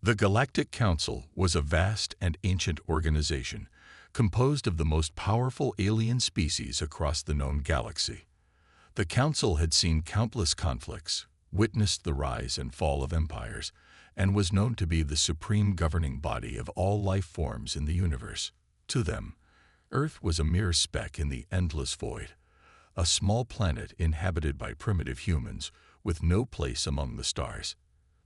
The Galactic Council was a vast and ancient organization composed of the most powerful alien species across the known galaxy. The Council had seen countless conflicts, witnessed the rise and fall of empires, and was known to be the supreme governing body of all life forms in the universe. To them, Earth was a mere speck in the endless void, a small planet inhabited by primitive humans with no place among the stars.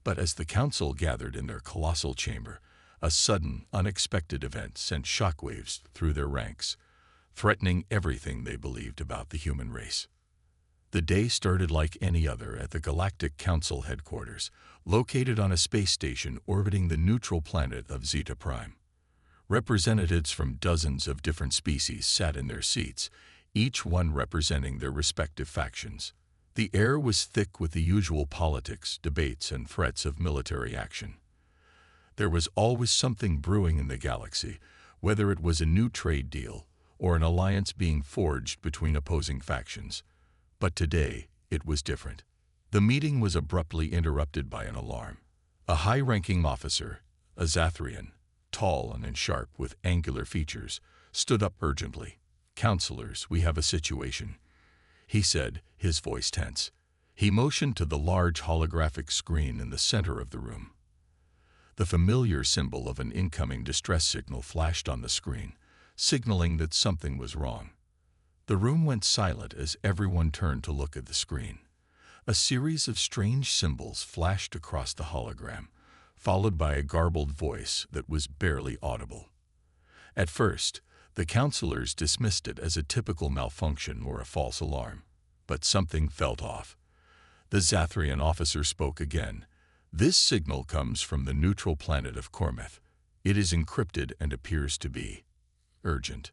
But as the Council gathered in their colossal chamber, a sudden, unexpected event sent shockwaves through their ranks, threatening everything they believed about the human race. The day started like any other at the Galactic Council headquarters, located on a space station orbiting the neutral planet of Zeta Prime. Representatives from dozens of different species sat in their seats, each one representing their respective factions. The air was thick with the usual politics, debates, and threats of military action. There was always something brewing in the galaxy, whether it was a new trade deal or an alliance being forged between opposing factions. But today, it was different. The meeting was abruptly interrupted by an alarm. A high-ranking officer, a Zathrian, tall and sharp with angular features, stood up urgently. "Counselors, we have a situation," he said, his voice tense. He motioned to the large holographic screen in the center of the room. The familiar symbol of an incoming distress signal flashed on the screen, signaling that something was wrong. The room went silent as everyone turned to look at the screen. A series of strange symbols flashed across the hologram, followed by a garbled voice that was barely audible. At first, the counselors dismissed it as a typical malfunction or a false alarm, but something felt off. The Zathrian officer spoke again. "This signal comes from the neutral planet of Cormeth. It is encrypted and appears to be urgent."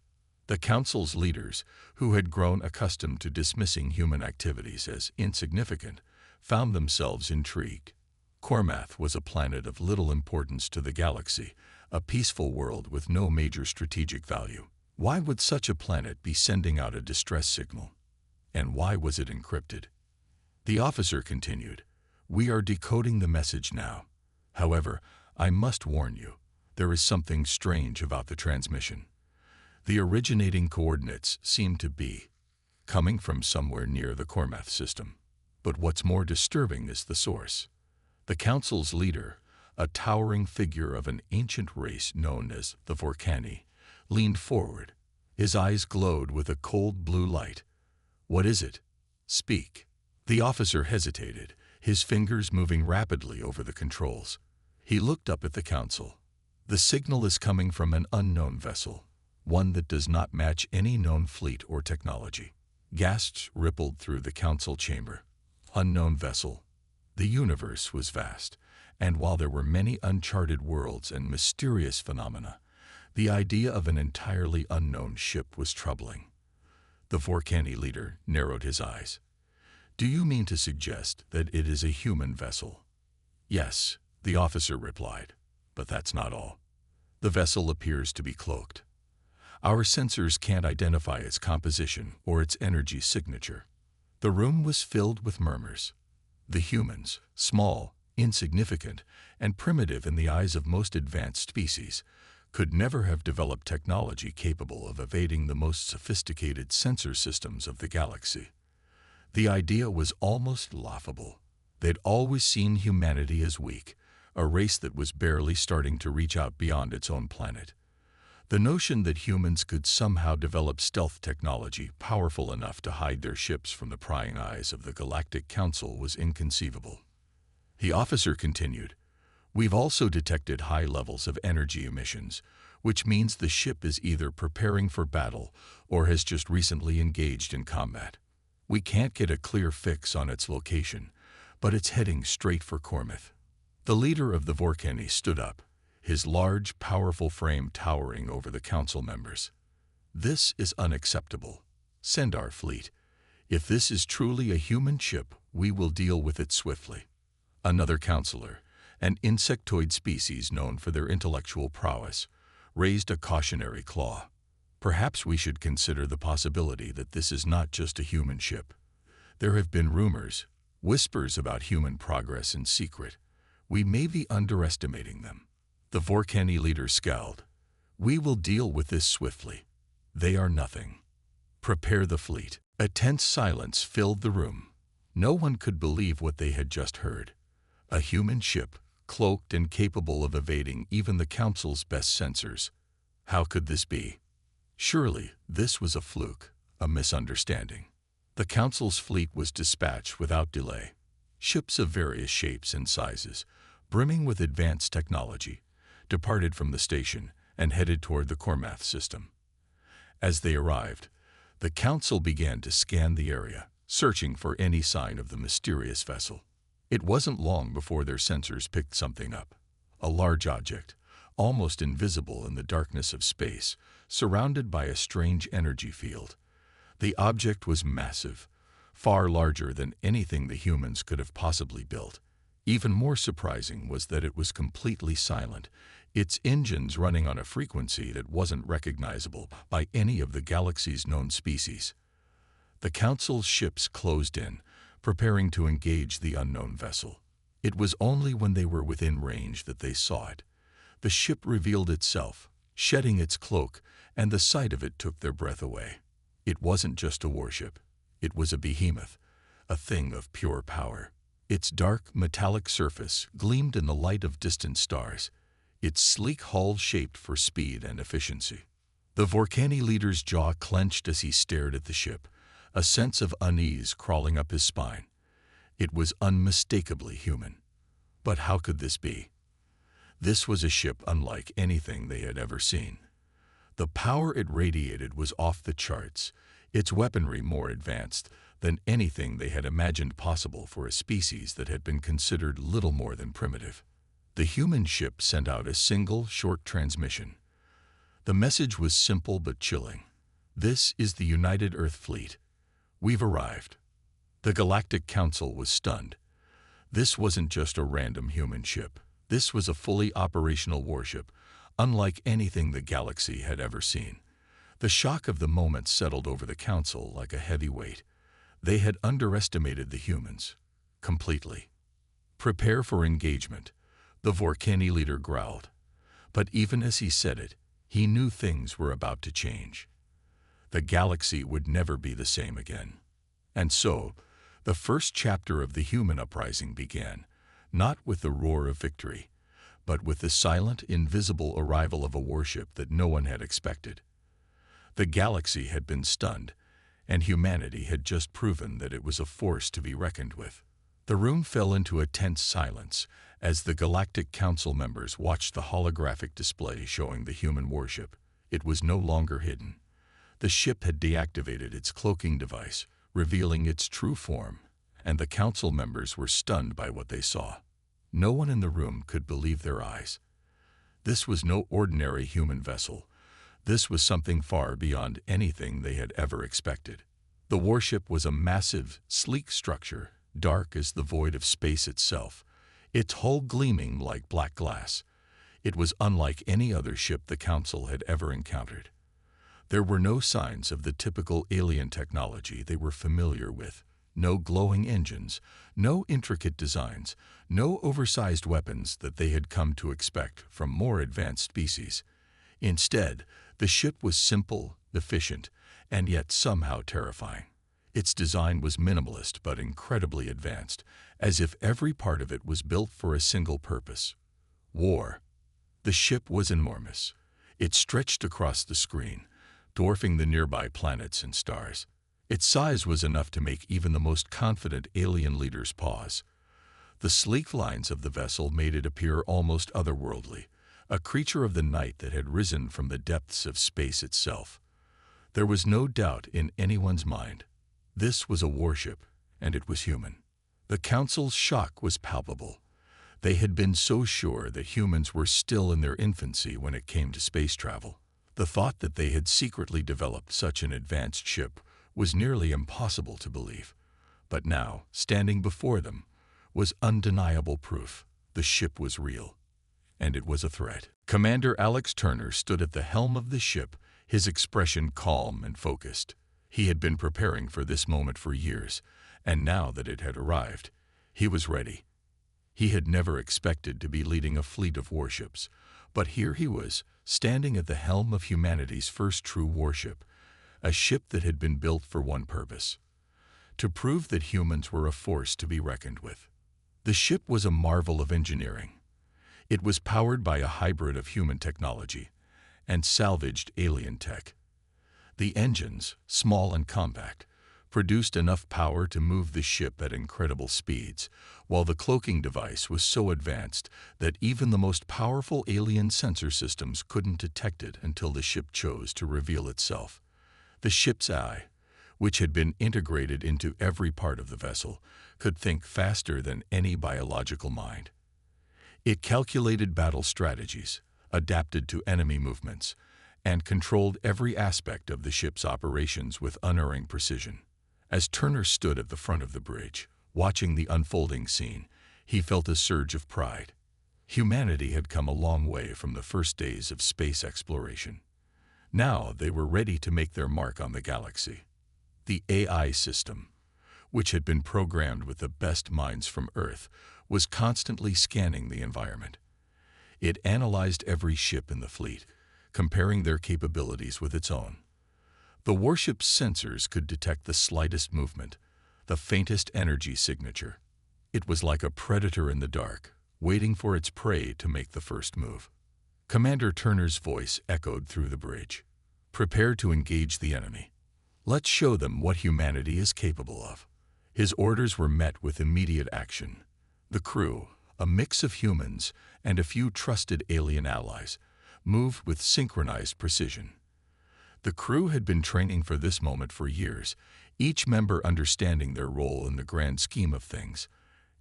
The Council's leaders, who had grown accustomed to dismissing human activities as insignificant, found themselves intrigued. Cormeth was a planet of little importance to the galaxy, a peaceful world with no major strategic value. Why would such a planet be sending out a distress signal? And why was it encrypted? The officer continued, "We are decoding the message now. However, I must warn you, there is something strange about the transmission. The originating coordinates seem to be coming from somewhere near the Cormeth system. But what's more disturbing is the source." The Council's leader, a towering figure of an ancient race known as the Vorkani, leaned forward. His eyes glowed with a cold blue light. "What is it? Speak." The officer hesitated, his fingers moving rapidly over the controls. He looked up at the Council. "The signal is coming from an unknown vessel, one that does not match any known fleet or technology." Gasps rippled through the Council chamber. Unknown vessel. The universe was vast, and while there were many uncharted worlds and mysterious phenomena, the idea of an entirely unknown ship was troubling. The Vorkani leader narrowed his eyes. "Do you mean to suggest that it is a human vessel?" "Yes," the officer replied, "but that's not all. The vessel appears to be cloaked. Our sensors can't identify its composition or its energy signature." The room was filled with murmurs. The humans, small, insignificant, and primitive in the eyes of most advanced species, could never have developed technology capable of evading the most sophisticated sensor systems of the galaxy. The idea was almost laughable. They'd always seen humanity as weak, a race that was barely starting to reach out beyond its own planet. The notion that humans could somehow develop stealth technology powerful enough to hide their ships from the prying eyes of the Galactic Council was inconceivable. The officer continued, "We've also detected high levels of energy emissions, which means the ship is either preparing for battle or has just recently engaged in combat. We can't get a clear fix on its location, but it's heading straight for Cormeth." The leader of the Vorkani stood up, his large, powerful frame towering over the Council members. "This is unacceptable. Send our fleet. If this is truly a human ship, we will deal with it swiftly." Another counselor, an insectoid species known for their intellectual prowess, raised a cautionary claw. "Perhaps we should consider the possibility that this is not just a human ship. There have been rumors, whispers about human progress in secret. We may be underestimating them. The Vorkani leader scowled. We will deal with this swiftly. They are nothing. Prepare the fleet. A tense silence filled the room. No one could believe what they had just heard. A human ship, cloaked and capable of evading even the Council's best sensors. How could this be? Surely, this was a fluke, a misunderstanding. The Council's fleet was dispatched without delay. Ships of various shapes and sizes, brimming with advanced technology, departed from the station and headed toward the Kormath system. As they arrived, the Council began to scan the area, searching for any sign of the mysterious vessel. It wasn't long before their sensors picked something up. A large object, almost invisible in the darkness of space, surrounded by a strange energy field. The object was massive, far larger than anything the humans could have possibly built. Even more surprising was that it was completely silent, its engines running on a frequency that wasn't recognizable by any of the galaxy's known species. The Council's ships closed in, preparing to engage the unknown vessel. It was only when they were within range that they saw it. The ship revealed itself, shedding its cloak, and the sight of it took their breath away. It wasn't just a warship. It was a behemoth, a thing of pure power. Its dark, metallic surface gleamed in the light of distant stars, its sleek hull shaped for speed and efficiency. The Vorkani leader's jaw clenched as he stared at the ship, a sense of unease crawling up his spine. It was unmistakably human. But how could this be? This was a ship unlike anything they had ever seen. The power it radiated was off the charts, its weaponry more advanced than anything they had imagined possible for a species that had been considered little more than primitive. The human ship sent out a single, short transmission. The message was simple but chilling. This is the United Earth Fleet. We've arrived. The Galactic Council was stunned. This wasn't just a random human ship. This was a fully operational warship, unlike anything the galaxy had ever seen. The shock of the moment settled over the Council like a heavy weight. They had underestimated the humans. Completely. Prepare for engagement, the Vorkani leader growled. But even as he said it, he knew things were about to change. The galaxy would never be the same again. And so, the first chapter of the human uprising began, not with the roar of victory, but with the silent, invisible arrival of a warship that no one had expected. The galaxy had been stunned, and humanity had just proven that it was a force to be reckoned with. The room fell into a tense silence as the Galactic Council members watched the holographic display showing the human warship. It was no longer hidden. The ship had deactivated its cloaking device, revealing its true form, and the Council members were stunned by what they saw. No one in the room could believe their eyes. This was no ordinary human vessel. This was something far beyond anything they had ever expected. The warship was a massive, sleek structure, dark as the void of space itself, its hull gleaming like black glass. It was unlike any other ship the Council had ever encountered. There were no signs of the typical alien technology they were familiar with. No glowing engines, no intricate designs, no oversized weapons that they had come to expect from more advanced species. Instead, the ship was simple, efficient, and yet somehow terrifying. Its design was minimalist but incredibly advanced, as if every part of it was built for a single purpose: war. The ship was enormous. It stretched across the screen, dwarfing the nearby planets and stars. Its size was enough to make even the most confident alien leaders pause. The sleek lines of the vessel made it appear almost otherworldly, a creature of the night that had risen from the depths of space itself. There was no doubt in anyone's mind. This was a warship, and it was human. The Council's shock was palpable. They had been so sure that humans were still in their infancy when it came to space travel. The thought that they had secretly developed such an advanced ship was nearly impossible to believe. But now, standing before them, was undeniable proof. The ship was real, and it was a threat. Commander Alex Turner stood at the helm of the ship, his expression calm and focused. He had been preparing for this moment for years, and now that it had arrived, he was ready. He had never expected to be leading a fleet of warships, but here he was, standing at the helm of humanity's first true warship, a ship that had been built for one purpose: to prove that humans were a force to be reckoned with. The ship was a marvel of engineering. It was powered by a hybrid of human technology and salvaged alien tech. The engines, small and compact, produced enough power to move the ship at incredible speeds, while the cloaking device was so advanced that even the most powerful alien sensor systems couldn't detect it until the ship chose to reveal itself. The ship's eye, which had been integrated into every part of the vessel, could think faster than any biological mind. It calculated battle strategies, adapted to enemy movements, and controlled every aspect of the ship's operations with unerring precision. As Turner stood at the front of the bridge, watching the unfolding scene, he felt a surge of pride. Humanity had come a long way from the first days of space exploration. Now they were ready to make their mark on the galaxy. The AI system, which had been programmed with the best minds from Earth, was constantly scanning the environment. It analyzed every ship in the fleet, comparing their capabilities with its own. The warship's sensors could detect the slightest movement, the faintest energy signature. It was like a predator in the dark, waiting for its prey to make the first move. Commander Turner's voice echoed through the bridge. "Prepare to engage the enemy. Let's show them what humanity is capable of." His orders were met with immediate action. The crew, a mix of humans and a few trusted alien allies, moved with synchronized precision. The crew had been training for this moment for years, each member understanding their role in the grand scheme of things.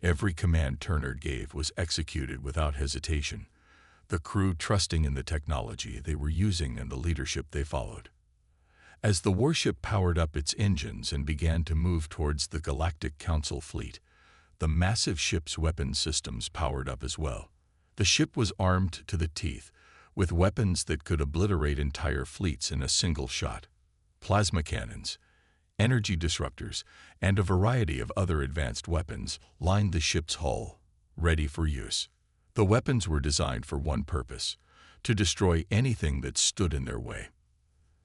Every command Turner gave was executed without hesitation, the crew trusting in the technology they were using and the leadership they followed. As the warship powered up its engines and began to move towards the Galactic Council fleet, the massive ship's weapon systems powered up as well. The ship was armed to the teeth, with weapons that could obliterate entire fleets in a single shot. Plasma cannons, energy disruptors, and a variety of other advanced weapons lined the ship's hull, ready for use. The weapons were designed for one purpose: to destroy anything that stood in their way.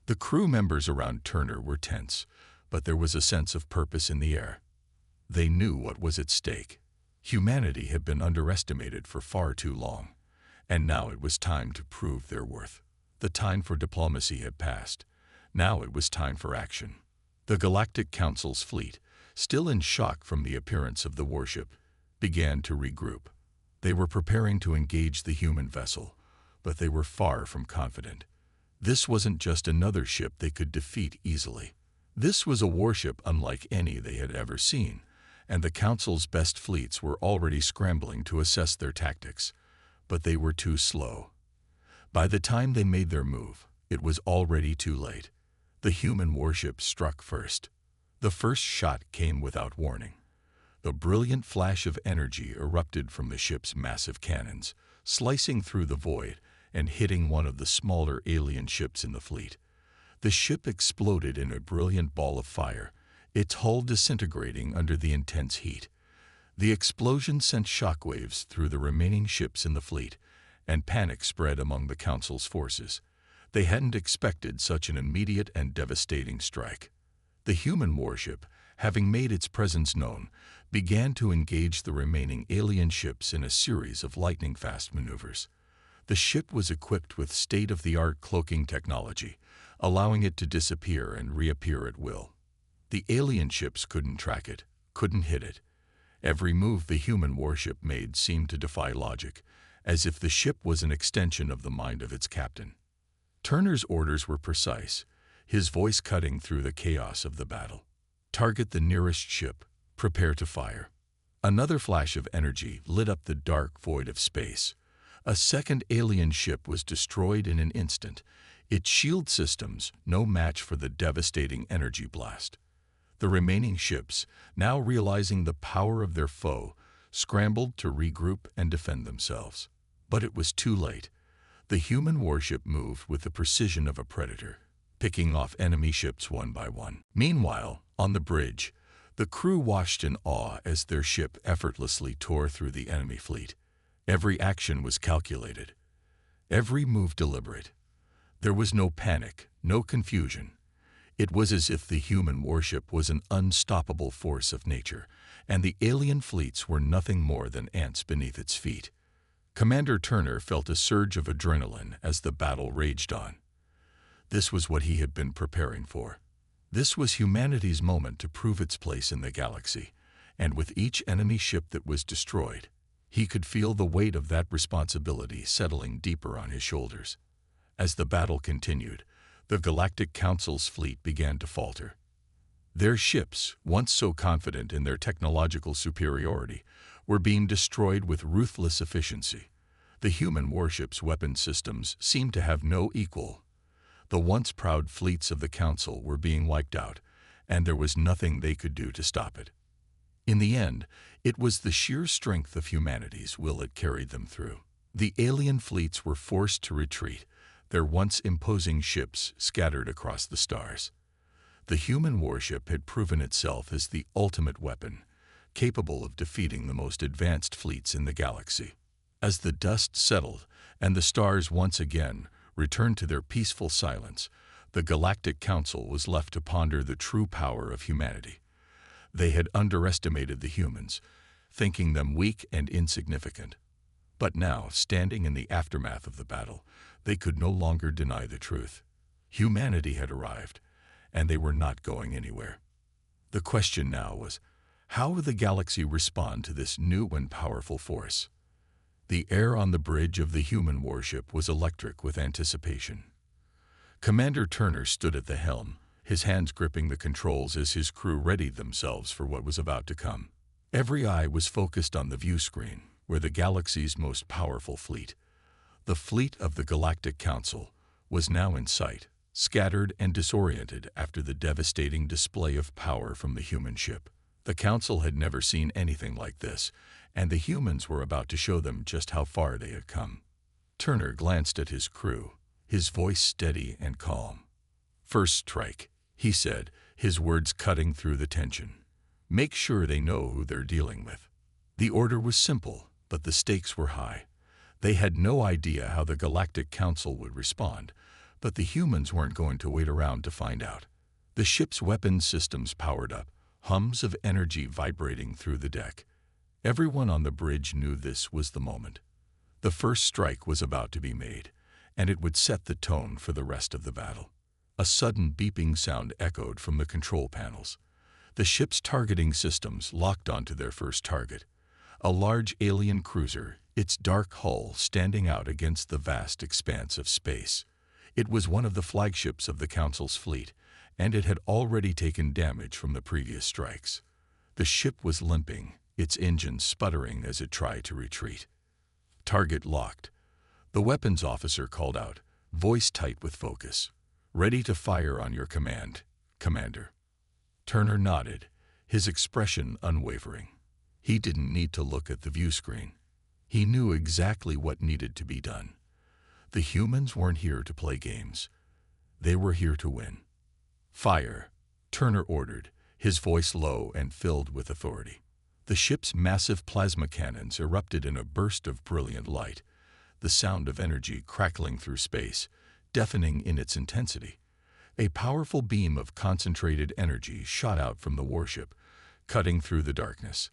The crew members around Turner were tense, but there was a sense of purpose in the air. They knew what was at stake. Humanity had been underestimated for far too long, and now it was time to prove their worth. The time for diplomacy had passed. Now it was time for action. The Galactic Council's fleet, still in shock from the appearance of the warship, began to regroup. They were preparing to engage the human vessel, but they were far from confident. This wasn't just another ship they could defeat easily. This was a warship unlike any they had ever seen, and the Council's best fleets were already scrambling to assess their tactics. But they were too slow. By the time they made their move, it was already too late. The human warship struck first. The first shot came without warning. The brilliant flash of energy erupted from the ship's massive cannons, slicing through the void and hitting one of the smaller alien ships in the fleet. The ship exploded in a brilliant ball of fire, its hull disintegrating under the intense heat. The explosion sent shockwaves through the remaining ships in the fleet, and panic spread among the Council's forces. They hadn't expected such an immediate and devastating strike. The human warship, having made its presence known, began to engage the remaining alien ships in a series of lightning-fast maneuvers. The ship was equipped with state-of-the-art cloaking technology, allowing it to disappear and reappear at will. The alien ships couldn't track it, couldn't hit it. Every move the human warship made seemed to defy logic, as if the ship was an extension of the mind of its captain. Turner's orders were precise, his voice cutting through the chaos of the battle. "Target the nearest ship. Prepare to fire." Another flash of energy lit up the dark void of space. A second alien ship was destroyed in an instant, its shield systems no match for the devastating energy blast. The remaining ships, now realizing the power of their foe, scrambled to regroup and defend themselves. But it was too late. The human warship moved with the precision of a predator, picking off enemy ships one by one. Meanwhile, on the bridge, The crew watched in awe as their ship effortlessly tore through the enemy fleet. Every action was calculated, every move deliberate. There was no panic, no confusion. It was as if the human warship was an unstoppable force of nature, and the alien fleets were nothing more than ants beneath its feet. Commander Turner felt a surge of adrenaline as the battle raged on. This was what he had been preparing for. This was humanity's moment to prove its place in the galaxy, and with each enemy ship that was destroyed, he could feel the weight of that responsibility settling deeper on his shoulders. As the battle continued, the Galactic Council's fleet began to falter. Their ships, once so confident in their technological superiority, were being destroyed with ruthless efficiency. The human warship's weapon systems seemed to have no equal. The once proud fleets of the Council were being wiped out, and there was nothing they could do to stop it. In the end, it was the sheer strength of humanity's will that carried them through. The alien fleets were forced to retreat, their once imposing ships scattered across the stars. The human warship had proven itself as the ultimate weapon, capable of defeating the most advanced fleets in the galaxy. As the dust settled and the stars once again returned to their peaceful silence, the Galactic Council was left to ponder the true power of humanity. They had underestimated the humans, thinking them weak and insignificant. But now, standing in the aftermath of the battle, they could no longer deny the truth. Humanity had arrived, and they were not going anywhere. The question now was, how would the galaxy respond to this new and powerful force? The air on the bridge of the human warship was electric with anticipation. Commander Turner stood at the helm, his hands gripping the controls as his crew readied themselves for what was about to come. Every eye was focused on the view screen, where the galaxy's most powerful fleet, the fleet of the Galactic Council, was now in sight, scattered and disoriented after the devastating display of power from the human ship. The Council had never seen anything like this, and the humans were about to show them just how far they had come. Turner glanced at his crew, his voice steady and calm. "First strike," he said, his words cutting through the tension. "Make sure they know who they're dealing with." The order was simple, but the stakes were high. They had no idea how the Galactic Council would respond, but the humans weren't going to wait around to find out. The ship's weapon systems powered up, hums of energy vibrating through the deck. Everyone on the bridge knew this was the moment. The first strike was about to be made, and it would set the tone for the rest of the battle. A sudden beeping sound echoed from the control panels. The ship's targeting systems locked onto their first target, a large alien cruiser, its dark hull standing out against the vast expanse of space. It was one of the flagships of the Council's fleet, and it had already taken damage from the previous strikes. The ship was limping, its engines sputtering as it tried to retreat. "Target locked," the weapons officer called out, voice tight with focus. "Ready to fire on your command, Commander." Turner nodded, his expression unwavering. He didn't need to look at the view screen. He knew exactly what needed to be done. The humans weren't here to play games. They were here to win. "Fire," Turner ordered, his voice low and filled with authority. The ship's massive plasma cannons erupted in a burst of brilliant light, the sound of energy crackling through space, deafening in its intensity. A powerful beam of concentrated energy shot out from the warship, cutting through the darkness.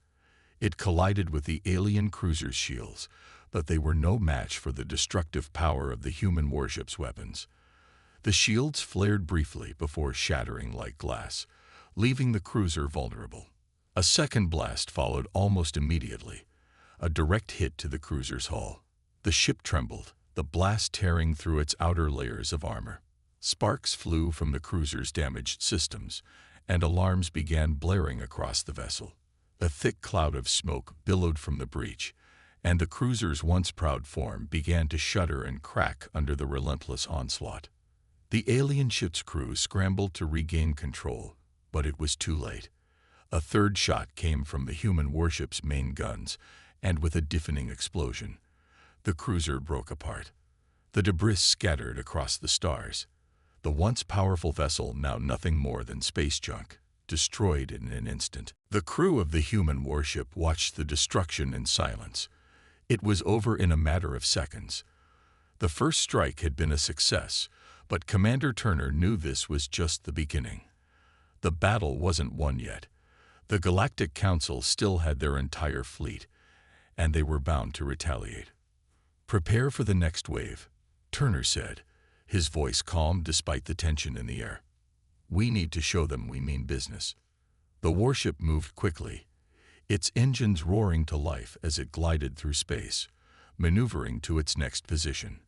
It collided with the alien cruiser's shields, but they were no match for the destructive power of the human warship's weapons. The shields flared briefly before shattering like glass, leaving the cruiser vulnerable. A second blast followed almost immediately, a direct hit to the cruiser's hull. The ship trembled, the blast tearing through its outer layers of armor. Sparks flew from the cruiser's damaged systems, and alarms began blaring across the vessel. A thick cloud of smoke billowed from the breach, and the cruiser's once proud form began to shudder and crack under the relentless onslaught. The alien ship's crew scrambled to regain control, but it was too late. A third shot came from the human warship's main guns, and with a deafening explosion, the cruiser broke apart. The debris scattered across the stars, the once powerful vessel now nothing more than space junk. destroyed in an instant. The crew of the human warship watched the destruction in silence. It was over in a matter of seconds. The first strike had been a success, but Commander Turner knew this was just the beginning. The battle wasn't won yet. The Galactic Council still had their entire fleet, and they were bound to retaliate. "Prepare for the next wave," Turner said, his voice calm despite the tension in the air. "We need to show them we mean business." The warship moved quickly, its engines roaring to life as it glided through space, maneuvering to its next position.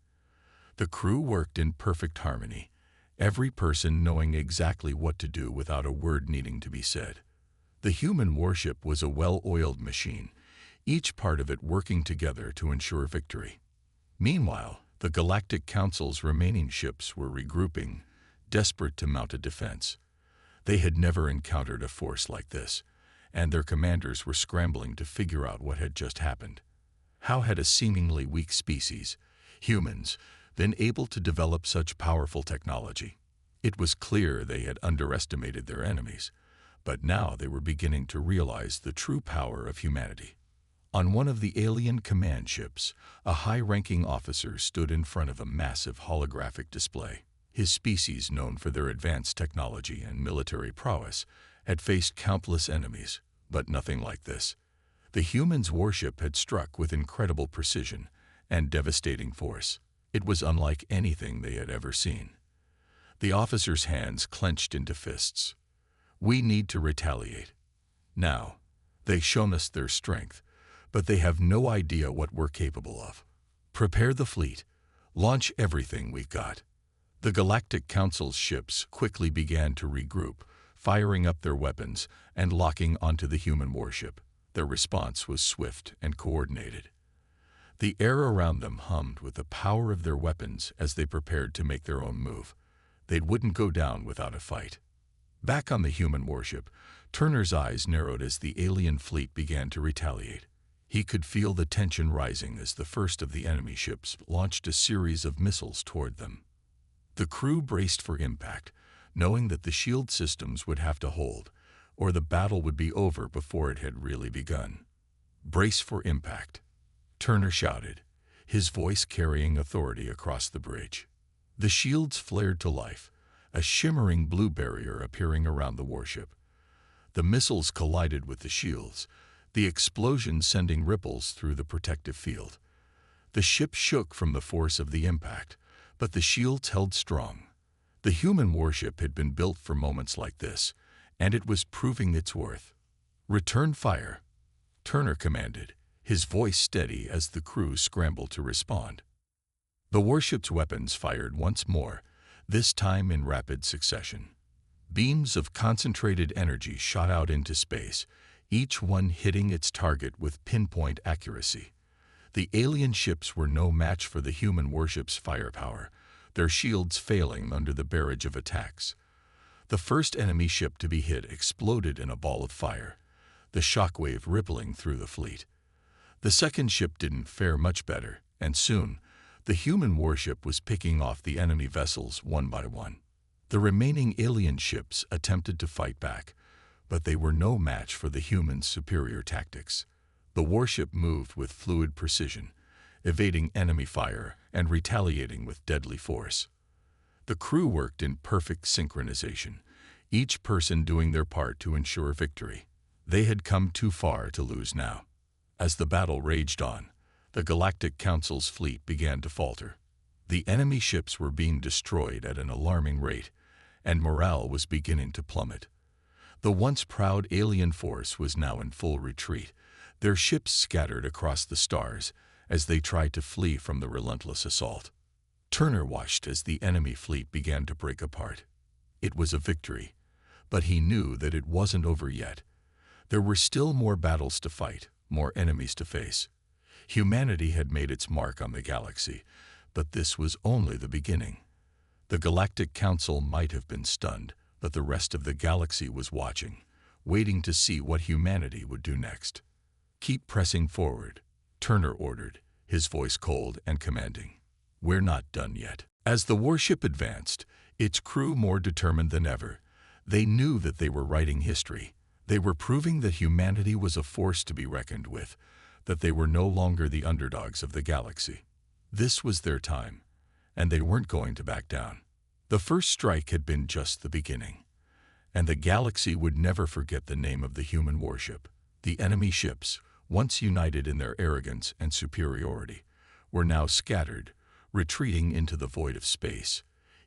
The crew worked in perfect harmony, every person knowing exactly what to do without a word needing to be said. The human warship was a well-oiled machine, each part of it working together to ensure victory. Meanwhile, the Galactic Council's remaining ships were regrouping, desperate to mount a defense. They had never encountered a force like this, and their commanders were scrambling to figure out what had just happened. How had a seemingly weak species, humans, been able to develop such powerful technology? It was clear they had underestimated their enemies, but now they were beginning to realize the true power of humanity. On one of the alien command ships, a high-ranking officer stood in front of a massive holographic display. His species, known for their advanced technology and military prowess, had faced countless enemies, but nothing like this. The humans' warship had struck with incredible precision and devastating force. It was unlike anything they had ever seen. The officer's hands clenched into fists. "We need to retaliate. Now, they've shown us their strength, but they have no idea what we're capable of. Prepare the fleet. Launch everything we've got." The Galactic Council's ships quickly began to regroup, firing up their weapons and locking onto the human warship. Their response was swift and coordinated. The air around them hummed with the power of their weapons as they prepared to make their own move. They wouldn't go down without a fight. Back on the human warship, Turner's eyes narrowed as the alien fleet began to retaliate. He could feel the tension rising as the first of the enemy ships launched a series of missiles toward them. The crew braced for impact, knowing that the shield systems would have to hold, or the battle would be over before it had really begun. "Brace for impact," Turner shouted, his voice carrying authority across the bridge. The shields flared to life, a shimmering blue barrier appearing around the warship. The missiles collided with the shields, the explosion sending ripples through the protective field. The ship shook from the force of the impact, but the shields held strong. The human warship had been built for moments like this, and it was proving its worth. "Return fire," Turner commanded, his voice steady as the crew scrambled to respond. The warship's weapons fired once more, this time in rapid succession. Beams of concentrated energy shot out into space, each one hitting its target with pinpoint accuracy. The alien ships were no match for the human warship's firepower, their shields failing under the barrage of attacks. The first enemy ship to be hit exploded in a ball of fire, the shockwave rippling through the fleet. The second ship didn't fare much better, and soon, the human warship was picking off the enemy vessels one by one. The remaining alien ships attempted to fight back, but they were no match for the humans' superior tactics. The warship moved with fluid precision, evading enemy fire and retaliating with deadly force. The crew worked in perfect synchronization, each person doing their part to ensure victory. They had come too far to lose now. As the battle raged on, the Galactic Council's fleet began to falter. The enemy ships were being destroyed at an alarming rate, and morale was beginning to plummet. The once proud alien force was now in full retreat, their ships scattered across the stars as they tried to flee from the relentless assault. Turner watched as the enemy fleet began to break apart. It was a victory, but he knew that it wasn't over yet. There were still more battles to fight, more enemies to face. Humanity had made its mark on the galaxy, but this was only the beginning. The Galactic Council might have been stunned, but the rest of the galaxy was watching, waiting to see what humanity would do next. "Keep pressing forward," Turner ordered, his voice cold and commanding. "We're not done yet." As the warship advanced, its crew more determined than ever, They knew that they were writing history. They were proving that humanity was a force to be reckoned with, that they were no longer the underdogs of the galaxy. This was their time, and they weren't going to back down. The first strike had been just the beginning, and the galaxy would never forget the name of the human warship. The enemy ships, once united in their arrogance and superiority, were now scattered, retreating into the void of space,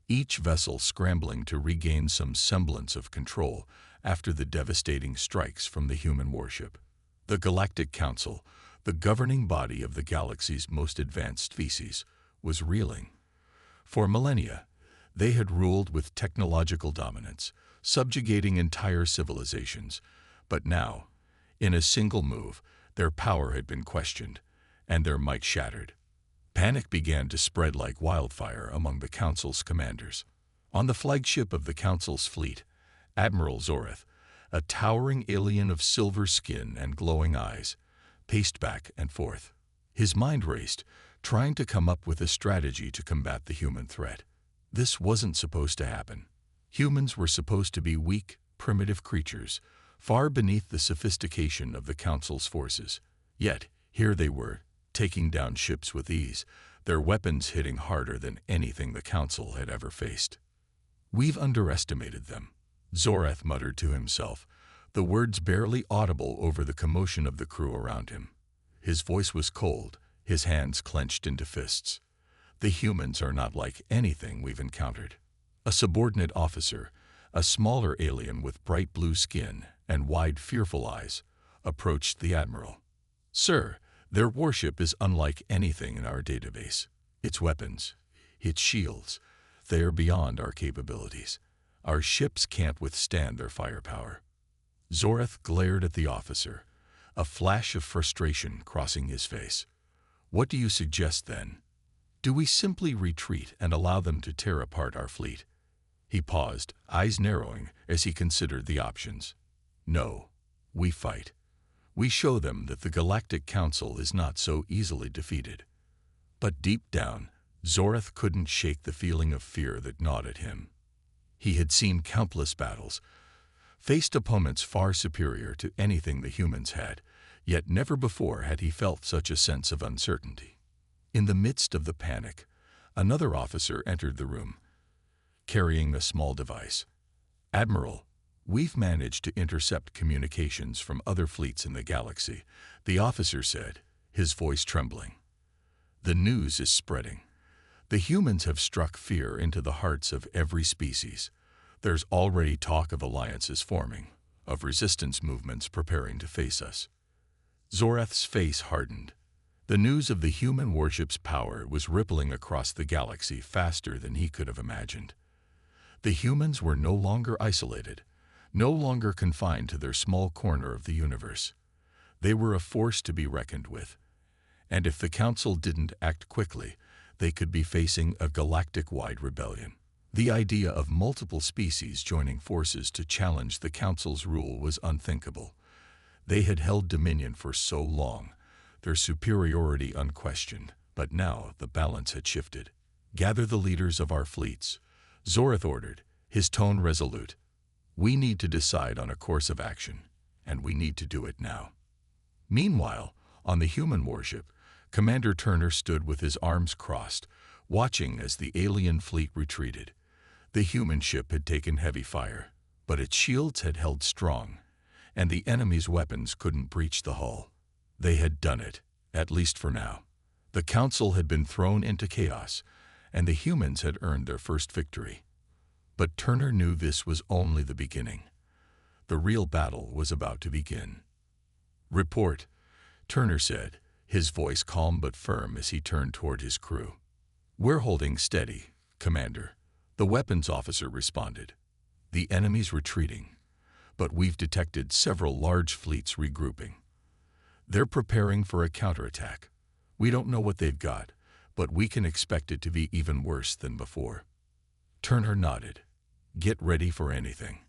each vessel scrambling to regain some semblance of control after the devastating strikes from the human warship. The Galactic Council, the governing body of the galaxy's most advanced species, was reeling. For millennia, they had ruled with technological dominance, subjugating entire civilizations, but now, in a single move, their power had been questioned, and their might shattered. Panic began to spread like wildfire among the Council's commanders. On the flagship of the Council's fleet, Admiral Zoreth, a towering alien of silver skin and glowing eyes, paced back and forth. His mind raced, trying to come up with a strategy to combat the human threat. This wasn't supposed to happen. Humans were supposed to be weak, primitive creatures, far beneath the sophistication of the Council's forces. Yet, here they were, taking down ships with ease, their weapons hitting harder than anything the Council had ever faced. "We've underestimated them," Zoreth muttered to himself, the words barely audible over the commotion of the crew around him. His voice was cold, his hands clenched into fists. "The humans are not like anything we've encountered." A subordinate officer, a smaller alien with bright blue skin and wide, fearful eyes, approached the admiral. "Sir, their warship is unlike anything in our database. Its weapons, its shields, they are beyond our capabilities. Our ships can't withstand their firepower." Zoreth glared at the officer, a flash of frustration crossing his face. "What do you suggest, then? Do we simply retreat and allow them to tear apart our fleet?" He paused, eyes narrowing as he considered the options. "No, we fight. We show them that the Galactic Council is not so easily defeated." But deep down, Zoreth couldn't shake the feeling of fear that gnawed at him. He had seen countless battles, faced opponents far superior to anything the humans had, yet never before had he felt such a sense of uncertainty. In the midst of the panic, another officer entered the room, carrying a small device. "Admiral, we've managed to intercept communications from other fleets in the galaxy," the officer said, his voice trembling. "The news is spreading. The humans have struck fear into the hearts of every species. There's already talk of alliances forming, of resistance movements preparing to face us." Zoreth's face hardened. The news of the human warship's power was rippling across the galaxy faster than he could have imagined. The humans were no longer isolated, no longer confined to their small corner of the universe. They were a force to be reckoned with, and if the Council didn't act quickly, they could be facing a galactic-wide rebellion. The idea of multiple species joining forces to challenge the Council's rule was unthinkable. They had held dominion for so long, their superiority unquestioned, but now the balance had shifted. "Gather the leaders of our fleets," Zoreth ordered, his tone resolute. "We need to decide on a course of action, and we need to do it now." Meanwhile, on the human warship, Commander Turner stood with his arms crossed, watching as the alien fleet retreated. The human ship had taken heavy fire, but its shields had held strong, and the enemy's weapons couldn't breach the hull. They had done it, at least for now. The Council had been thrown into chaos, and the humans had earned their first victory. But Turner knew this was only the beginning. The real battle was about to begin. "Report," Turner said, his voice calm but firm as he turned toward his crew. "We're holding steady, Commander," the weapons officer responded. "The enemy's retreating, but we've detected several large fleets regrouping. They're preparing for a counterattack. We don't know what they've got, but we can expect it to be even worse than before." Turner nodded. "Get ready for anything.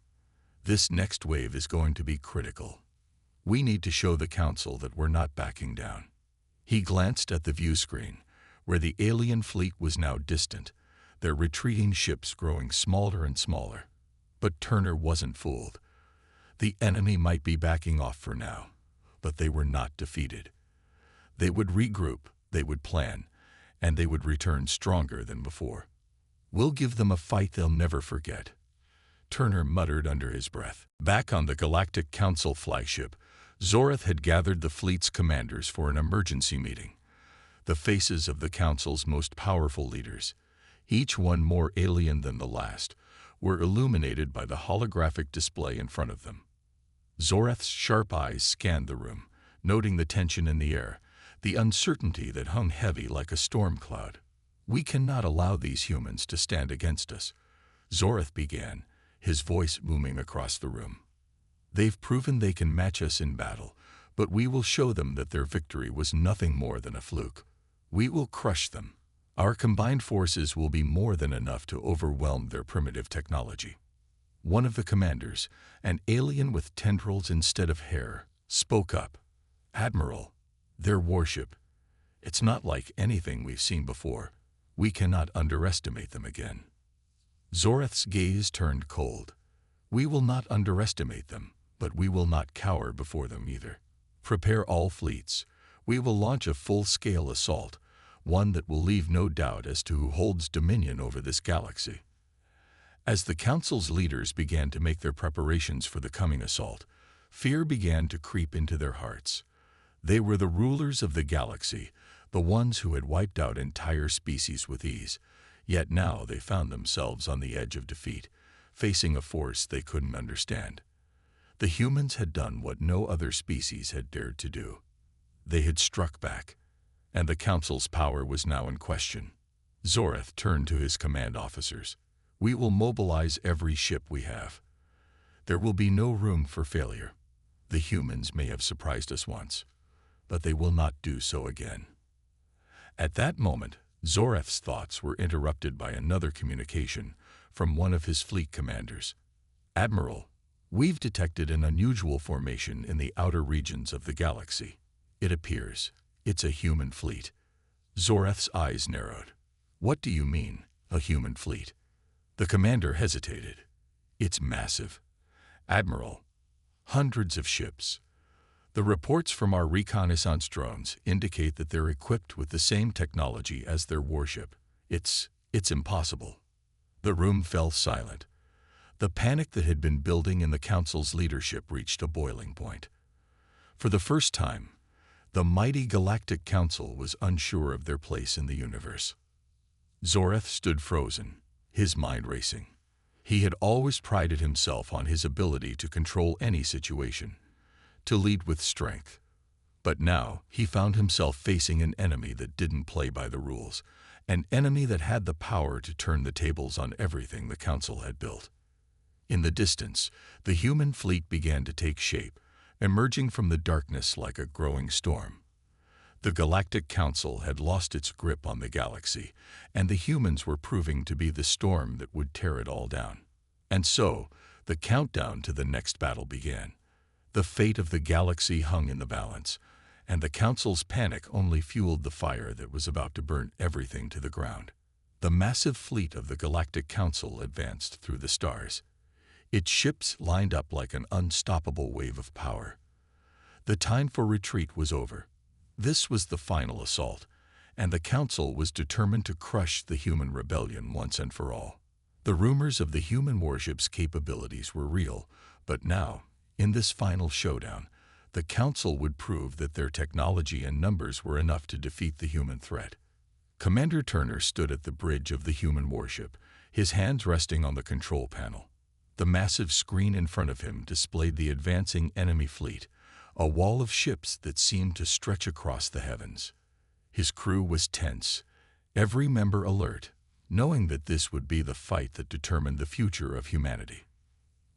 This next wave is going to be critical. We need to show the Council that we're not backing down." He glanced at the view screen, where the alien fleet was now distant, their retreating ships growing smaller and smaller. But Turner wasn't fooled. The enemy might be backing off for now, but they were not defeated. They would regroup, they would plan, and they would return stronger than before. "We'll give them a fight they'll never forget," Turner muttered under his breath. Back on the Galactic Council flagship, Zorath had gathered the fleet's commanders for an emergency meeting. The faces of the Council's most powerful leaders, each one more alien than the last, were illuminated by the holographic display in front of them. Zorath's sharp eyes scanned the room, noting the tension in the air, the uncertainty that hung heavy like a storm cloud. "We cannot allow these humans to stand against us," Zorath began, his voice booming across the room. "They've proven they can match us in battle, but we will show them that their victory was nothing more than a fluke. We will crush them. Our combined forces will be more than enough to overwhelm their primitive technology." One of the commanders, an alien with tendrils instead of hair, spoke up. "Admiral, their warship. It's not like anything we've seen before. We cannot underestimate them again." Zorath's gaze turned cold. "We will not underestimate them, but we will not cower before them either. Prepare all fleets. We will launch a full-scale assault, one that will leave no doubt as to who holds dominion over this galaxy." As the Council's leaders began to make their preparations for the coming assault, fear began to creep into their hearts. They were the rulers of the galaxy, the ones who had wiped out entire species with ease, yet now they found themselves on the edge of defeat, facing a force they couldn't understand. The humans had done what no other species had dared to do. They had struck back, and the Council's power was now in question. Zorath turned to his command officers. "We will mobilize every ship we have. There will be no room for failure. The humans may have surprised us once, but they will not do so again." At that moment, Zorath's thoughts were interrupted by another communication from one of his fleet commanders. "Admiral, we've detected an unusual formation in the outer regions of the galaxy. It appears it's a human fleet." Zorath's eyes narrowed. "What do you mean, a human fleet?" The commander hesitated. "It's massive, Admiral. Hundreds of ships. The reports from our reconnaissance drones indicate that they're equipped with the same technology as their warship. It's impossible." The room fell silent. The panic that had been building in the Council's leadership reached a boiling point. For the first time, the mighty Galactic Council was unsure of their place in the universe. Zorath stood frozen, his mind racing. He had always prided himself on his ability to control any situation, to lead with strength. But now he found himself facing an enemy that didn't play by the rules, an enemy that had the power to turn the tables on everything the Council had built. In the distance, the human fleet began to take shape, emerging from the darkness like a growing storm. The Galactic Council had lost its grip on the galaxy, and the humans were proving to be the storm that would tear it all down. And so, the countdown to the next battle began. The fate of the galaxy hung in the balance, and the Council's panic only fueled the fire that was about to burn everything to the ground. The massive fleet of the Galactic Council advanced through the stars. Its ships lined up like an unstoppable wave of power. The time for retreat was over. This was the final assault, and the Council was determined to crush the human rebellion once and for all. The rumors of the human warship's capabilities were real, but now, in this final showdown, the Council would prove that their technology and numbers were enough to defeat the human threat. Commander Turner stood at the bridge of the human warship, his hands resting on the control panel. The massive screen in front of him displayed the advancing enemy fleet, a wall of ships that seemed to stretch across the heavens. His crew was tense, every member alert, knowing that this would be the fight that determined the future of humanity.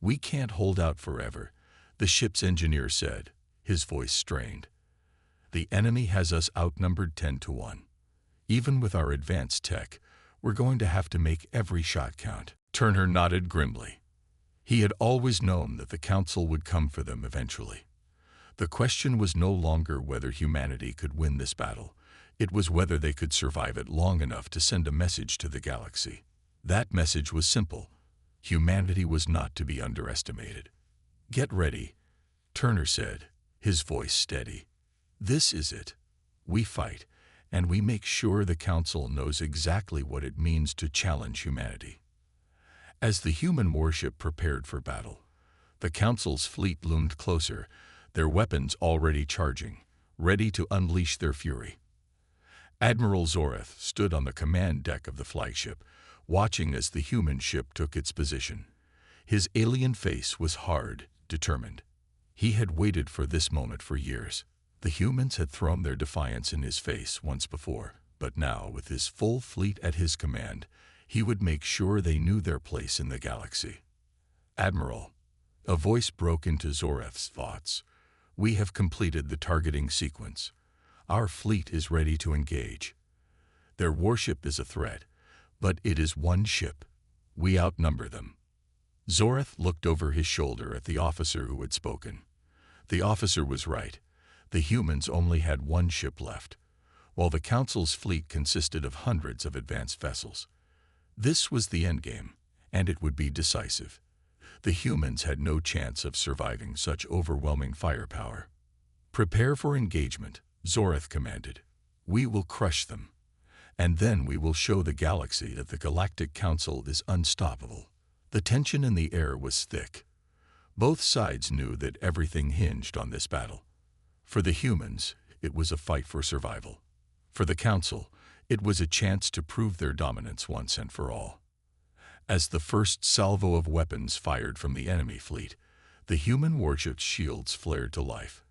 "We can't hold out forever," the ship's engineer said, his voice strained. "The enemy has us outnumbered 10-1. Even with our advanced tech, we're going to have to make every shot count." Turner nodded grimly. He had always known that the Council would come for them eventually. The question was no longer whether humanity could win this battle. It was whether they could survive it long enough to send a message to the galaxy. That message was simple. Humanity was not to be underestimated. "Get ready," Turner said, his voice steady. "This is it. We fight, and we make sure the Council knows exactly what it means to challenge humanity." As the human warship prepared for battle, the Council's fleet loomed closer, their weapons already charging, ready to unleash their fury. Admiral Zoreth stood on the command deck of the flagship, watching as the human ship took its position. His alien face was hard, determined. He had waited for this moment for years. The humans had thrown their defiance in his face once before, but now, with his full fleet at his command, he would make sure they knew their place in the galaxy. "Admiral," a voice broke into Zoreth's thoughts, "we have completed the targeting sequence. Our fleet is ready to engage. Their warship is a threat, but it is one ship. We outnumber them." Zoreth looked over his shoulder at the officer who had spoken. The officer was right. The humans only had one ship left, while the Council's fleet consisted of hundreds of advanced vessels. This was the endgame, and it would be decisive. The humans had no chance of surviving such overwhelming firepower. "Prepare for engagement," Zoreth commanded. "We will crush them, and then we will show the galaxy that the Galactic Council is unstoppable." The tension in the air was thick. Both sides knew that everything hinged on this battle. For the humans, it was a fight for survival. For the Council, it was a chance to prove their dominance once and for all. As the first salvo of weapons fired from the enemy fleet, the human warship's shields flared to life,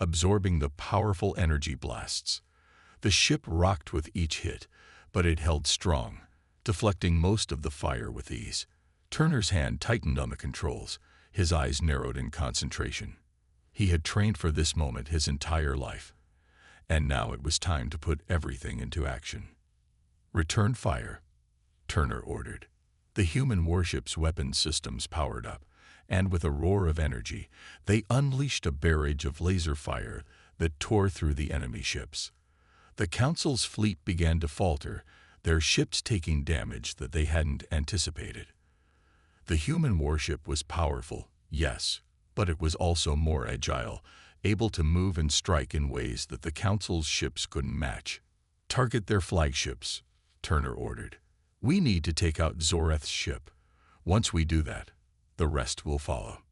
absorbing the powerful energy blasts. The ship rocked with each hit, but it held strong, deflecting most of the fire with ease. Turner's hand tightened on the controls, his eyes narrowed in concentration. He had trained for this moment his entire life, and now it was time to put everything into action. "Return fire," Turner ordered. The human warship's weapon systems powered up, and with a roar of energy, they unleashed a barrage of laser fire that tore through the enemy ships. The Council's fleet began to falter, their ships taking damage that they hadn't anticipated. The human warship was powerful, yes, but it was also more agile, able to move and strike in ways that the Council's ships couldn't match. "Target their flagships," Turner ordered. "We need to take out Zoreth's ship. Once we do that, the rest will follow."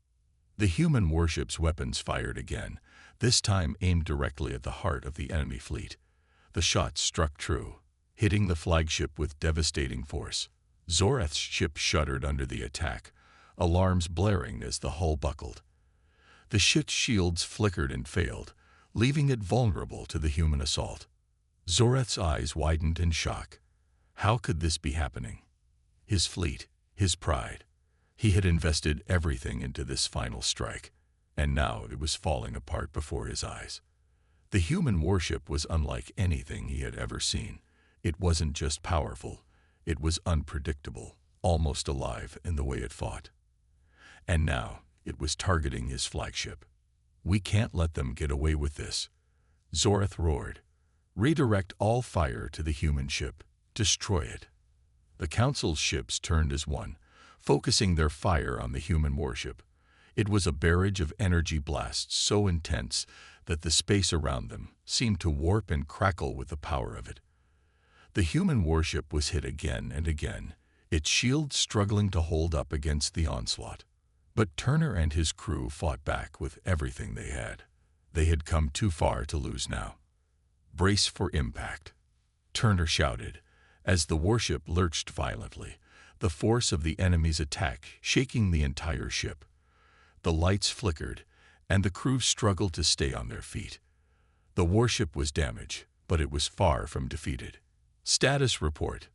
The human warship's weapons fired again, this time aimed directly at the heart of the enemy fleet. The shots struck true, hitting the flagship with devastating force. Zoreth's ship shuddered under the attack, alarms blaring as the hull buckled. The ship's shields flickered and failed, leaving it vulnerable to the human assault. Zoreth's eyes widened in shock. How could this be happening? His fleet, his pride. He had invested everything into this final strike, and now it was falling apart before his eyes. The human warship was unlike anything he had ever seen. It wasn't just powerful. It was unpredictable, almost alive in the way it fought. And now it was targeting his flagship. "We can't let them get away with this," Zoreth roared. "Redirect all fire to the human ship. Destroy it." The Council's ships turned as one, focusing their fire on the human warship. It was a barrage of energy blasts so intense that the space around them seemed to warp and crackle with the power of it. The human warship was hit again and again, its shield struggling to hold up against the onslaught. But Turner and his crew fought back with everything they had. They had come too far to lose now. "Brace for impact," Turner shouted, as the warship lurched violently, the force of the enemy's attack shaking the entire ship. The lights flickered, and the crew struggled to stay on their feet. The warship was damaged, but it was far from defeated. "Status report,"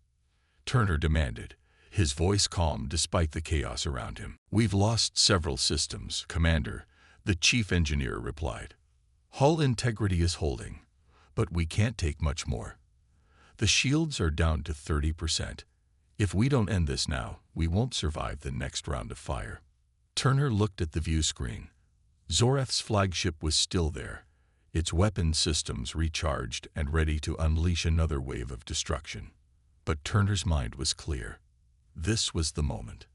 Turner demanded, his voice calm despite the chaos around him. "We've lost several systems, Commander," the chief engineer replied. "Hull integrity is holding, but we can't take much more. The shields are down to 30%. If we don't end this now, we won't survive the next round of fire." Turner looked at the view screen. Zoreth's flagship was still there, its weapon systems recharged and ready to unleash another wave of destruction. But Turner's mind was clear. This was the moment.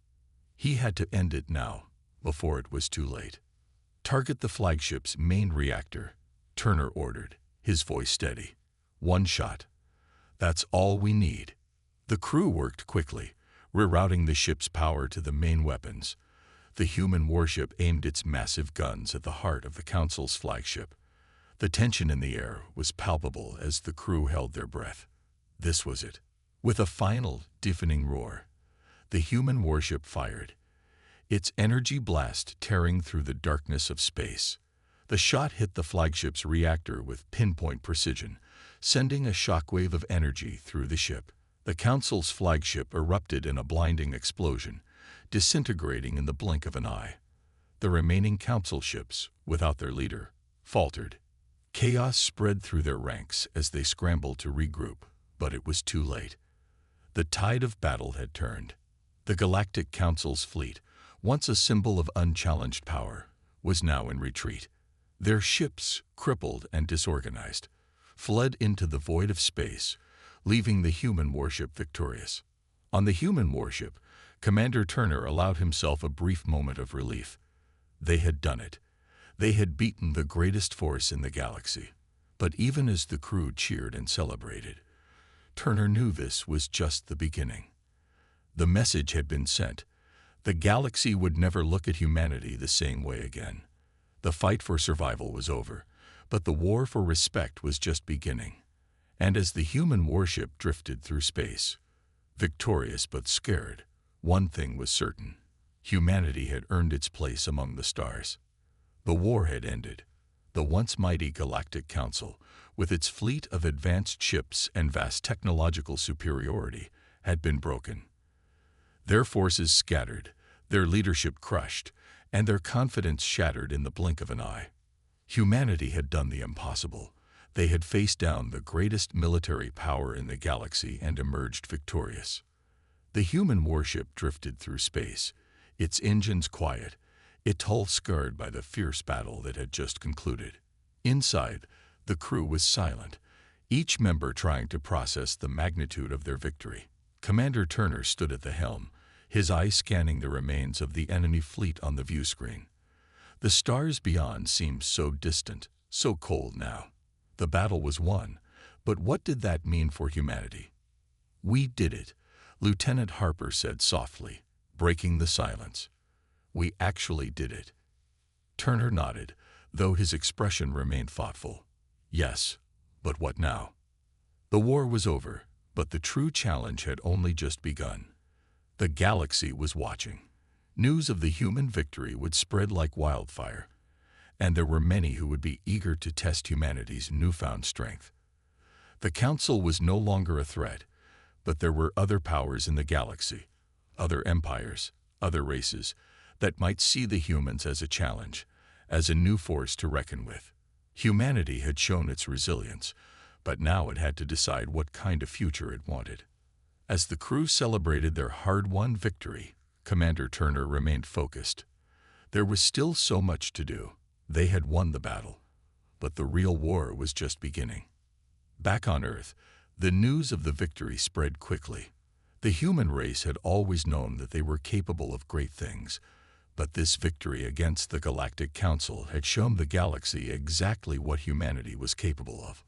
He had to end it now, before it was too late. "Target the flagship's main reactor," Turner ordered, his voice steady. "One shot. That's all we need." The crew worked quickly, rerouting the ship's power to the main weapons. The human warship aimed its massive guns at the heart of the Council's flagship. The tension in the air was palpable as the crew held their breath. This was it. With a final, deafening roar, the human warship fired, its energy blast tearing through the darkness of space. The shot hit the flagship's reactor with pinpoint precision, sending a shockwave of energy through the ship. The Council's flagship erupted in a blinding explosion, disintegrating in the blink of an eye. The remaining Council ships, without their leader, faltered. Chaos spread through their ranks as they scrambled to regroup, but it was too late. The tide of battle had turned. The Galactic Council's fleet, once a symbol of unchallenged power, was now in retreat. Their ships, crippled and disorganized, fled into the void of space, leaving the human warship victorious. On the human warship, Commander Turner allowed himself a brief moment of relief. They had done it. They had beaten the greatest force in the galaxy. But even as the crew cheered and celebrated, Turner knew this was just the beginning. The message had been sent. The galaxy would never look at humanity the same way again. The fight for survival was over, but the war for respect was just beginning. And as the human warship drifted through space, victorious but scared, one thing was certain: humanity had earned its place among the stars. The war had ended. The once mighty Galactic Council, with its fleet of advanced ships and vast technological superiority, had been broken. Their forces scattered, their leadership crushed, and their confidence shattered in the blink of an eye. Humanity had done the impossible. They had faced down the greatest military power in the galaxy and emerged victorious. The human warship drifted through space, its engines quiet, its hull scarred by the fierce battle that had just concluded. Inside, the crew was silent, each member trying to process the magnitude of their victory. Commander Turner stood at the helm, his eyes scanning the remains of the enemy fleet on the view screen. The stars beyond seemed so distant, so cold now. The battle was won, but what did that mean for humanity? "We did it," Lieutenant Harper said softly, breaking the silence. "We actually did it." Turner nodded, though his expression remained thoughtful. "Yes, but what now?" The war was over, but the true challenge had only just begun. The galaxy was watching. News of the human victory would spread like wildfire, and there were many who would be eager to test humanity's newfound strength. The Council was no longer a threat, but there were other powers in the galaxy, other empires, other races, that might see the humans as a challenge, as a new force to reckon with. Humanity had shown its resilience, but now it had to decide what kind of future it wanted. As the crew celebrated their hard-won victory, Commander Turner remained focused. There was still so much to do. They had won the battle, but the real war was just beginning. Back on Earth, the news of the victory spread quickly. The human race had always known that they were capable of great things, but this victory against the Galactic Council had shown the galaxy exactly what humanity was capable of.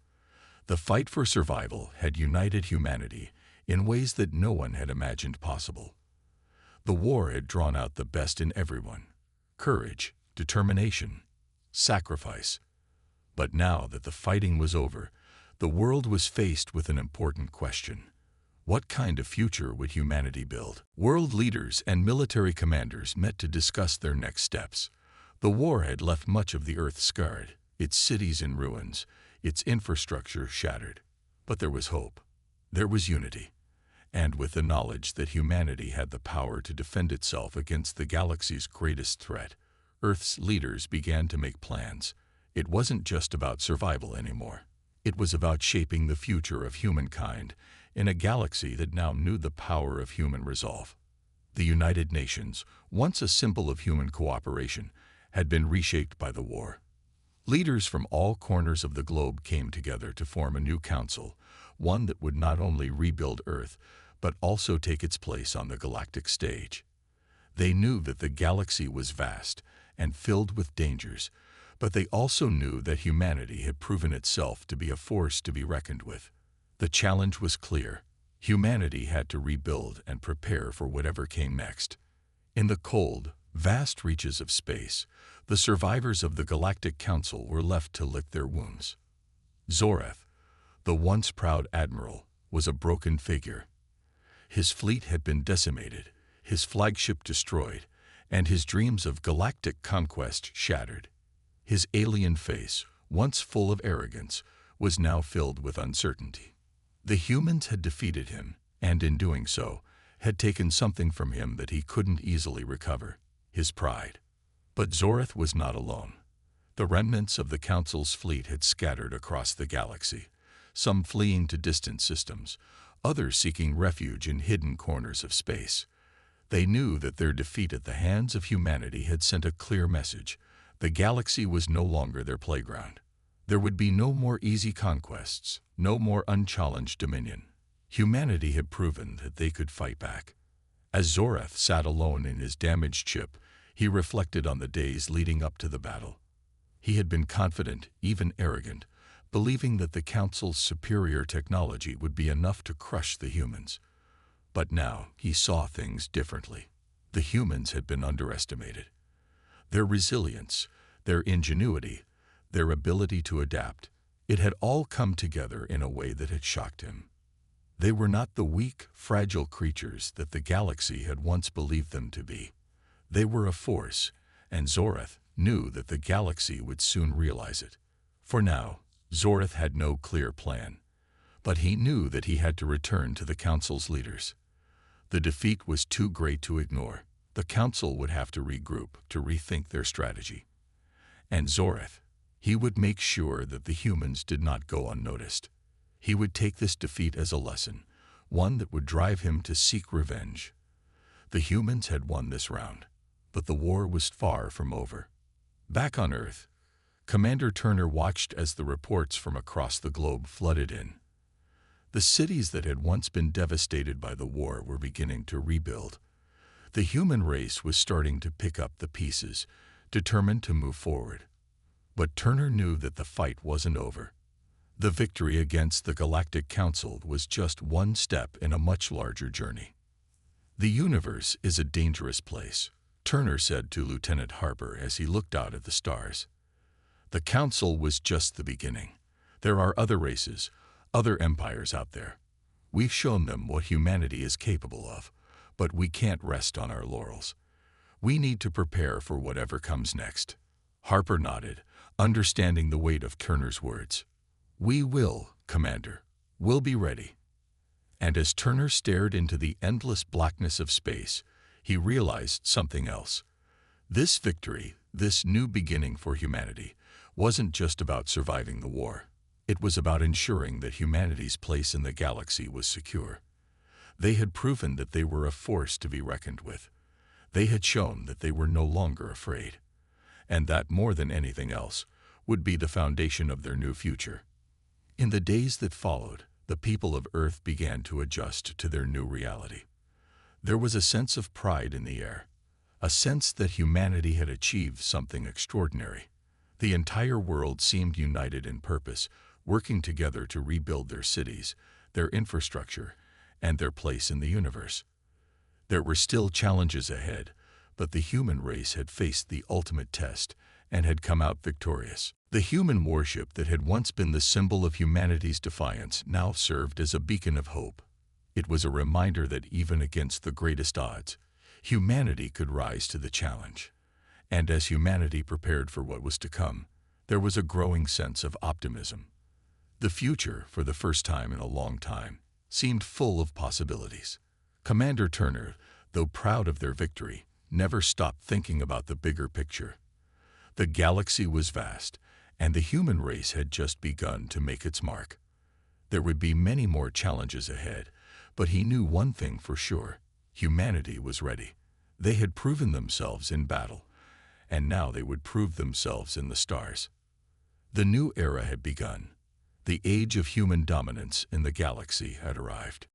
The fight for survival had united humanity in ways that no one had imagined possible. The war had drawn out the best in everyone: courage, determination, sacrifice. But now that the fighting was over, the world was faced with an important question. What kind of future would humanity build? World leaders and military commanders met to discuss their next steps. The war had left much of the Earth scarred, its cities in ruins, its infrastructure shattered. But there was hope. There was unity. And with the knowledge that humanity had the power to defend itself against the galaxy's greatest threat, Earth's leaders began to make plans. It wasn't just about survival anymore. It was about shaping the future of humankind in a galaxy that now knew the power of human resolve. The United Nations, once a symbol of human cooperation, had been reshaped by the war. Leaders from all corners of the globe came together to form a new council, one that would not only rebuild Earth, but also take its place on the galactic stage. They knew that the galaxy was vast and filled with dangers, but they also knew that humanity had proven itself to be a force to be reckoned with. The challenge was clear. Humanity had to rebuild and prepare for whatever came next. In the cold, vast reaches of space, the survivors of the Galactic Council were left to lick their wounds. Zorath, the once proud admiral, was a broken figure. His fleet had been decimated, his flagship destroyed, and his dreams of galactic conquest shattered. His alien face, once full of arrogance, was now filled with uncertainty. The humans had defeated him, and in doing so, had taken something from him that he couldn't easily recover, his pride. But Zorath was not alone. The remnants of the Council's fleet had scattered across the galaxy, some fleeing to distant systems, others seeking refuge in hidden corners of space. They knew that their defeat at the hands of humanity had sent a clear message. The galaxy was no longer their playground. There would be no more easy conquests, no more unchallenged dominion. Humanity had proven that they could fight back. As Zorath sat alone in his damaged ship, he reflected on the days leading up to the battle. He had been confident, even arrogant, believing that the Council's superior technology would be enough to crush the humans. But now he saw things differently. The humans had been underestimated. Their resilience, their ingenuity, their ability to adapt, it had all come together in a way that had shocked him. They were not the weak, fragile creatures that the galaxy had once believed them to be. They were a force, and Zorath knew that the galaxy would soon realize it. For now, Zorath had no clear plan, but he knew that he had to return to the Council's leaders. The defeat was too great to ignore. The Council would have to regroup, to rethink their strategy. And Zorath, he would make sure that the humans did not go unnoticed. He would take this defeat as a lesson, one that would drive him to seek revenge. The humans had won this round, but the war was far from over. Back on Earth, Commander Turner watched as the reports from across the globe flooded in. The cities that had once been devastated by the war were beginning to rebuild. The human race was starting to pick up the pieces, determined to move forward. But Turner knew that the fight wasn't over. The victory against the Galactic Council was just one step in a much larger journey. "The universe is a dangerous place," Turner said to Lieutenant Harper as he looked out at the stars. "The Council was just the beginning. There are other races, other empires out there. We've shown them what humanity is capable of, but we can't rest on our laurels. We need to prepare for whatever comes next." Harper nodded, understanding the weight of Turner's words. "We will, Commander. We'll be ready." And as Turner stared into the endless blackness of space, he realized something else. This victory, this new beginning for humanity, wasn't just about surviving the war. It was about ensuring that humanity's place in the galaxy was secure. They had proven that they were a force to be reckoned with. They had shown that they were no longer afraid. And that, more than anything else, would be the foundation of their new future. In the days that followed, the people of Earth began to adjust to their new reality. There was a sense of pride in the air, a sense that humanity had achieved something extraordinary. The entire world seemed united in purpose, working together to rebuild their cities, their infrastructure, and their place in the universe. There were still challenges ahead, but the human race had faced the ultimate test and had come out victorious. The human warship that had once been the symbol of humanity's defiance now served as a beacon of hope. It was a reminder that even against the greatest odds, humanity could rise to the challenge. And as humanity prepared for what was to come, there was a growing sense of optimism. The future, for the first time in a long time, seemed full of possibilities. Commander Turner, though proud of their victory, never stopped thinking about the bigger picture. The galaxy was vast, and the human race had just begun to make its mark. There would be many more challenges ahead, but he knew one thing for sure: humanity was ready. They had proven themselves in battle, and now they would prove themselves in the stars. The new era had begun. The age of human dominance in the galaxy had arrived.